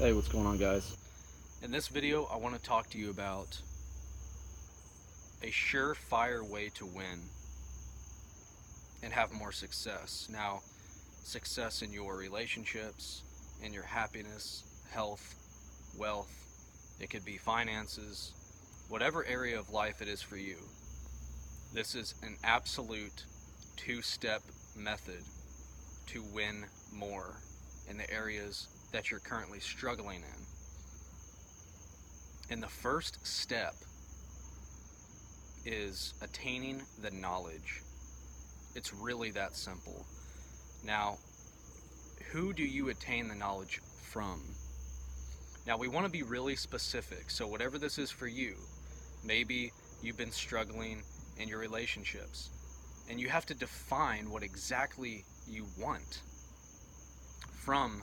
Hey, what's going on, guys? In this video, I want to talk to you about a surefire way to win and have more success. Now, success in your relationships, in your happiness, health, wealth, it could be finances, whatever area of life it is for you. This is an absolute two-step method to win more in the areas that you're currently struggling in. And the first step is attaining the knowledge. It's really that simple. Now, who do you attain the knowledge from? Now, we want to be really specific. So, whatever this is for you, maybe you've been struggling in your relationships, and you have to define what exactly you want from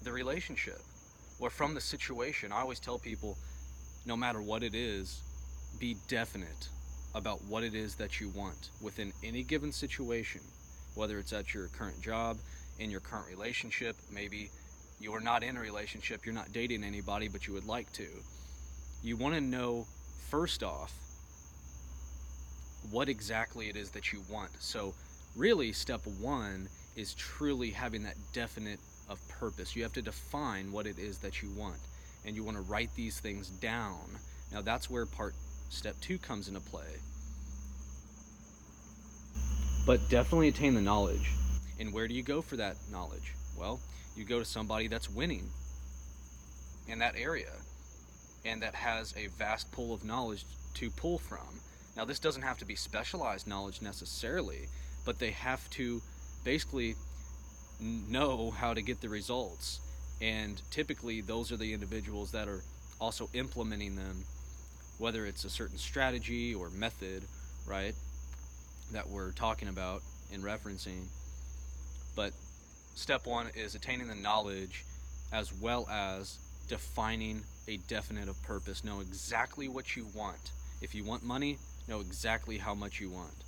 the relationship or from the situation. I always tell people, no matter what it is, be definite about what it is that you want within any given situation, whether it's at your current job, in your current relationship. Maybe you are not in a relationship, you're not dating anybody, but you would like to. You want to know, first off, what exactly it is that you want. So really, step one is truly having that definite of purpose. You have to define what it is that you want, and you want to write these things down. Now that's where step two comes into play. But definitely attain the knowledge. And where do you go for that knowledge? Well, you go to somebody that's winning in that area and that has a vast pool of knowledge to pull from. Now, this doesn't have to be specialized knowledge necessarily, but they have to basically know how to get the results. And typically, those are the individuals that are also implementing them, whether it's a certain strategy or method, right, that we're talking about and referencing. But step one is attaining the knowledge, as well as defining a definite of purpose. Know exactly what you want. If you want money, know exactly how much you want,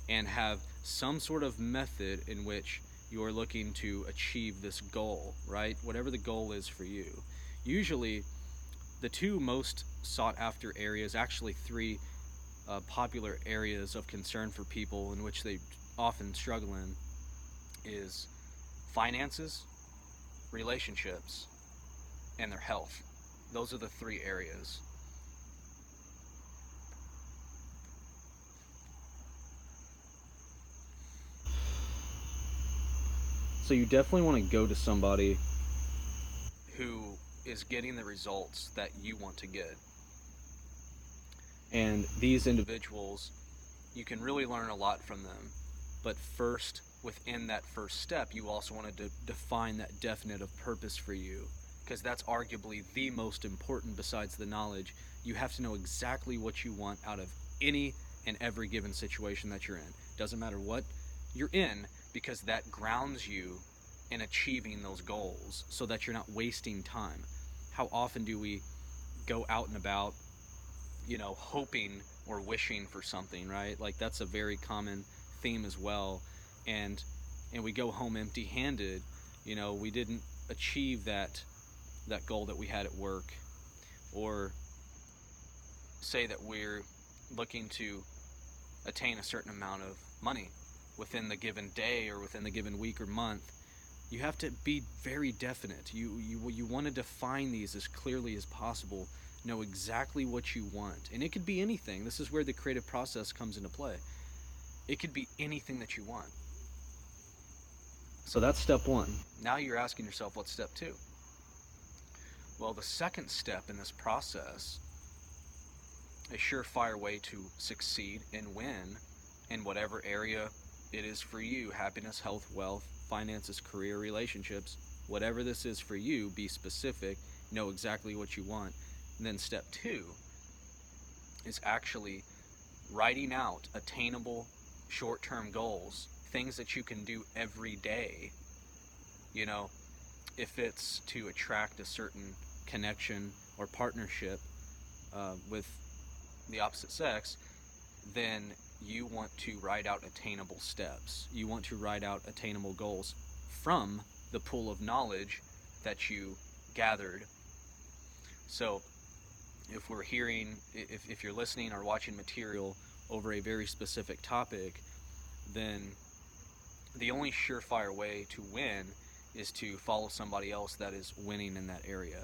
and have some sort of method in which you are looking to achieve this goal, right? Whatever the goal is for you. Usually, the two most sought after areas, actually three popular areas of concern for people in which they often struggle in, is finances, relationships, and their health. Those are the three areas. So you definitely want to go to somebody Who is getting the results that you want to get. and these Individuals, you can really learn a lot from them. But first, within that first step, you also want to define that definite of purpose for you, because that's arguably the most important besides the knowledge. You have to know exactly what you want out of any and every given situation that you're in. Doesn't matter what you're in, because that grounds you in achieving those goals so that you're not wasting time. How often do we go out and about, hoping or wishing for something, right? Like, that's a very common theme as well. And we go home empty-handed. We didn't achieve that goal that we had at work, or say that we're looking to attain a certain amount of money within the given day or within the given week or month. You have to be very definite. You want to define these as clearly as possible. Know exactly what you want. And it could be anything. This is where the creative process comes into play. It could be anything that you want. So that's step one. Now you're asking yourself, what's step two? Well, the second step in this process, a surefire way to succeed and win in whatever area it is for you, happiness, health, wealth, finances, career, relationships, whatever this is for you, be specific, know exactly what you want. And then step two is actually writing out attainable short-term goals, things that you can do every day. If it's to attract a certain connection or partnership with the opposite sex, then you want to write out attainable steps. You want to write out attainable goals from the pool of knowledge that you gathered. So if we're hearing, if you're listening or watching material over a very specific topic, then the only surefire way to win is to follow somebody else that is winning in that area.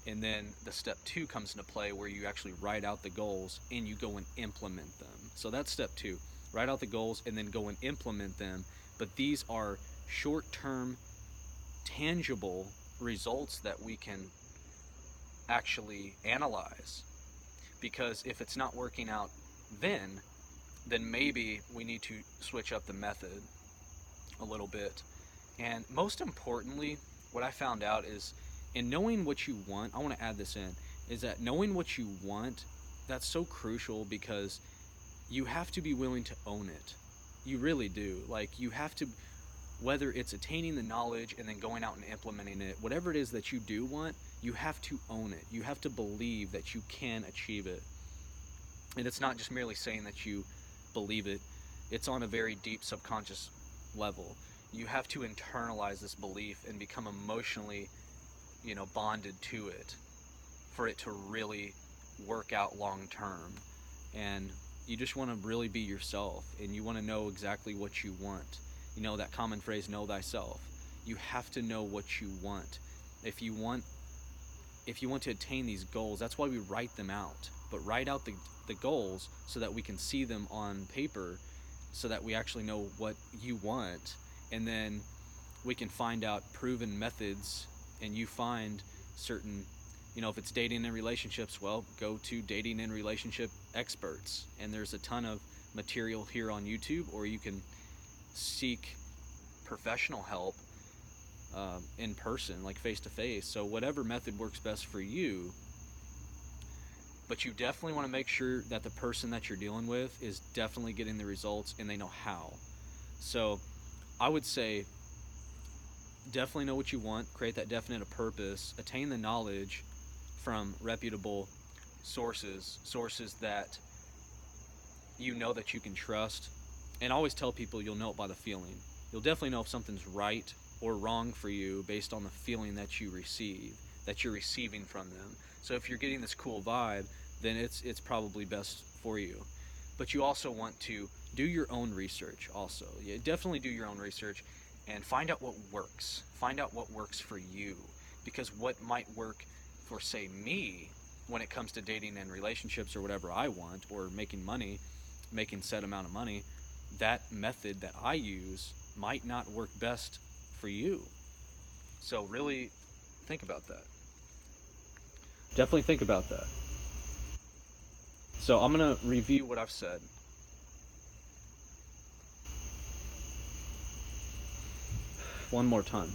And then the step 2 comes into play, where you actually write out the goals and you go and implement them. So that's step 2. Write out the goals and then go and implement them. But these are short-term, tangible results that we can actually analyze. Because if it's not working out then maybe we need to switch up the method a little bit. And most importantly, what I found out is, in knowing what you want, I want to add this in, is that knowing what you want, that's so crucial, because you have to be willing to own it. You really do. Like, you have to, whether it's attaining the knowledge and then going out and implementing it, whatever it is that you do want, you have to own it. You have to believe that you can achieve it. And it's not just merely saying that you believe it. It's on a very deep subconscious level. You have to internalize this belief and become emotionally, bonded to it for it to really work out long term. And you just want to really be yourself, and you want to know exactly what you want. That common phrase, know thyself. You have to know what you want. If you want to attain these goals, that's why we write them out. But write out the goals so that we can see them on paper, so that we actually know what you want. And then we can find out proven methods, and you find certain, if it's dating and relationships, well, go to dating and relationship experts. And there's a ton of material here on YouTube, or you can seek professional help in person, like face to face. So whatever method works best for you. But you definitely want to make sure that the person that you're dealing with is definitely getting the results and they know how. So I would say definitely know what you want, create that definite purpose, attain the knowledge from reputable sources that that you can trust. And always tell people you'll know it by the feeling. You'll definitely know if something's right or wrong for you based on the feeling that you're receiving from them. So if you're getting this cool vibe, then it's probably best for you. But you also want to do your own research also. Yeah, definitely do your own research and find out what works. Find out what works for you. Because what might work for, say, me, when it comes to dating and relationships or whatever I want, or making money, making set amount of money, that method that I use might not work best for you. So really think about that. Definitely think about that. So I'm going to review what I've said. One more time.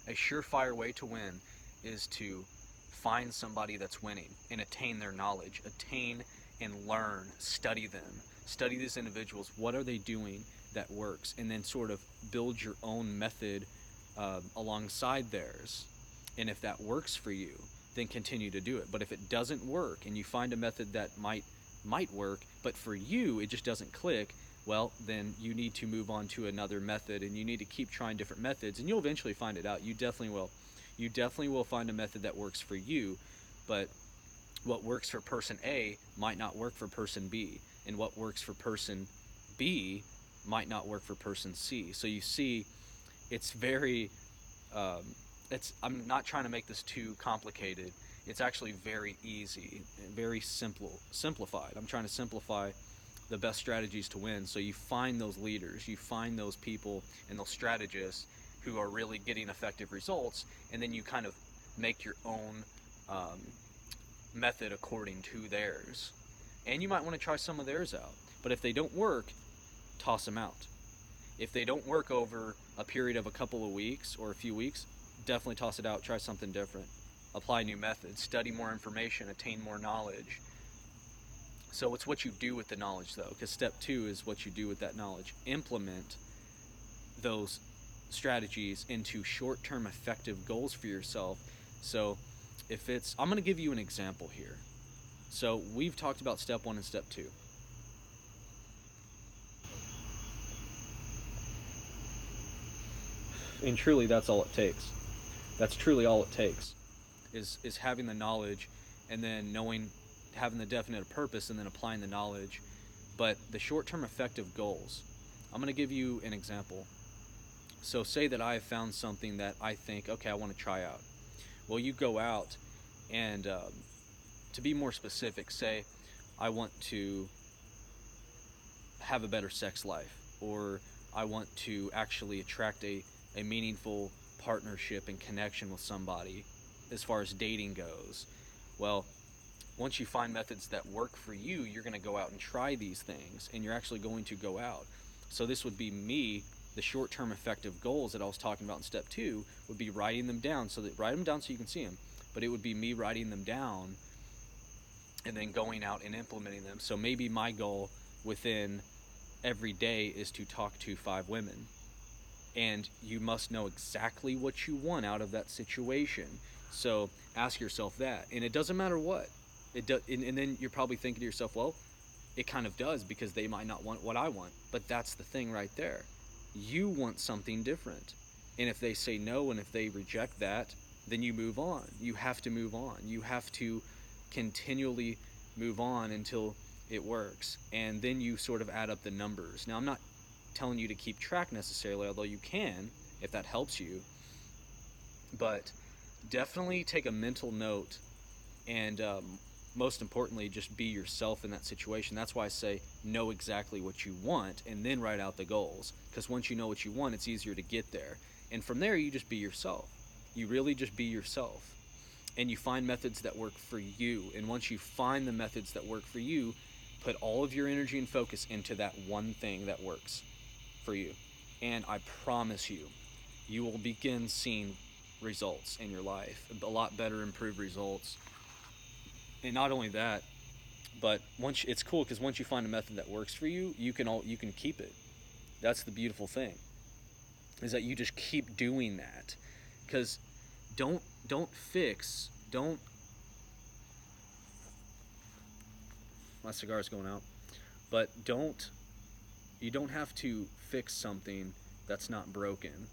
A surefire way to win is to find somebody that's winning and attain their knowledge. Attain and learn. Study them. Study these individuals. What are they doing that works? And then sort of build your own method alongside theirs. And if that works for you, then continue to do it. But if it doesn't work and you find a method that might work, but for you it just doesn't click, well, then you need to move on to another method, and you need to keep trying different methods, and you'll eventually find it out. You definitely will. You definitely will find a method that works for you, but what works for person A might not work for person B, and what works for person B might not work for person C. So you see, it's very I'm not trying to make this too complicated. It's actually very easy, very simplified. I'm trying to simplify the best strategies to win. So you find those leaders, you find those people and those strategists who are really getting effective results, and then you kind of make your own method according to theirs. And you might want to try some of theirs out. But if they don't work, toss them out. If they don't work over a period of a couple of weeks or a few weeks, definitely toss it out. Try something different. Apply new methods. Study more information. Attain more knowledge. So it's what you do with the knowledge, though, because step 2 is what you do with that knowledge. Implement those strategies into short-term effective goals for yourself. So I'm going to give you an example here. So we've talked about step 1 and step 2. And truly, that's all it takes. That's truly all it takes. Is having the knowledge, and then knowing, having the definite purpose, and then applying the knowledge. But the short-term effective goals, I'm going to give you an example. So say that I have found something that I think, okay, I want to try out. Well, you go out and, to be more specific, say I want to have a better sex life, or I want to actually attract a meaningful partnership and connection with somebody as far as dating goes. Well, once you find methods that work for you, you're going to go out and try these things, and you're actually going to go out. So this would be me, the short-term effective goals that I was talking about in step 2 would be writing them down. So that, write them down so you can see them, but it would be me writing them down and then going out and implementing them. So maybe my goal within every day is to talk to 5 women, and you must know exactly what you want out of that situation. So ask yourself that, and it doesn't matter what it does. And then you're probably thinking to yourself, well, it kind of does, because they might not want what I want. But that's the thing right there. You want something different, and if they say no, and if they reject that, then you move on. You have to move on. You have to continually move on until it works, and then you sort of add up the numbers. Now, I'm not telling you to keep track necessarily, although you can if that helps you, but definitely take a mental note, and most importantly, just be yourself in that situation. That's why I say know exactly what you want, and then write out the goals, because once you know what you want, it's easier to get there, and from there you just be yourself. You really just be yourself, and you find methods that work for you. And once you find the methods that work for you, put all of your energy and focus into that one thing that works for you, and I promise you, you will begin seeing results in your life, a lot better, improved results. And not only that, but it's cool, because once you find a method that works for you, you can keep it. That's the beautiful thing, is that you just keep doing that. Because don't my cigar's going out, but you don't have to fix something that's not broken.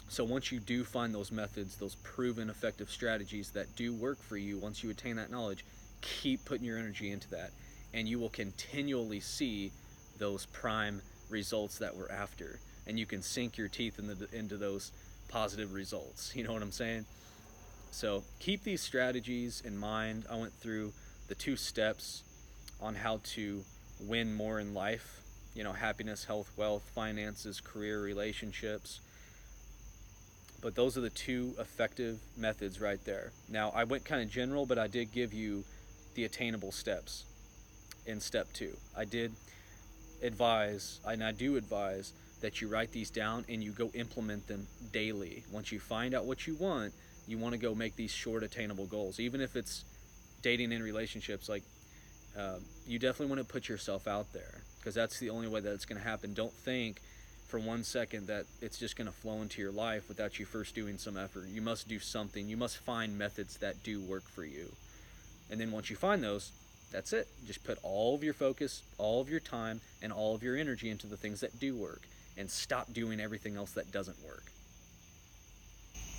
So once you do find those methods, those proven effective strategies that do work for you, once you attain that knowledge, keep putting your energy into that, and you will continually see those prime results that we're after, and you can sink your teeth into those positive results. You know what I'm saying? So keep these strategies in mind. I went through the 2 steps on how to win more in life, happiness, health, wealth, finances, career, relationships. But those are the 2 effective methods right there. Now, I went kind of general, but I did give you the attainable steps in step 2. I did advise, and I do advise, that you write these down and you go implement them daily. Once you find out what you want to go make these short attainable goals. Even if it's dating and relationships, you definitely want to put yourself out there, because that's the only way that it's going to happen. Don't think for one second that it's just going to flow into your life without you first doing some effort. You must do something. You must find methods that do work for you. And then once you find those, that's it. Just put all of your focus, all of your time, and all of your energy into the things that do work, and stop doing everything else that doesn't work.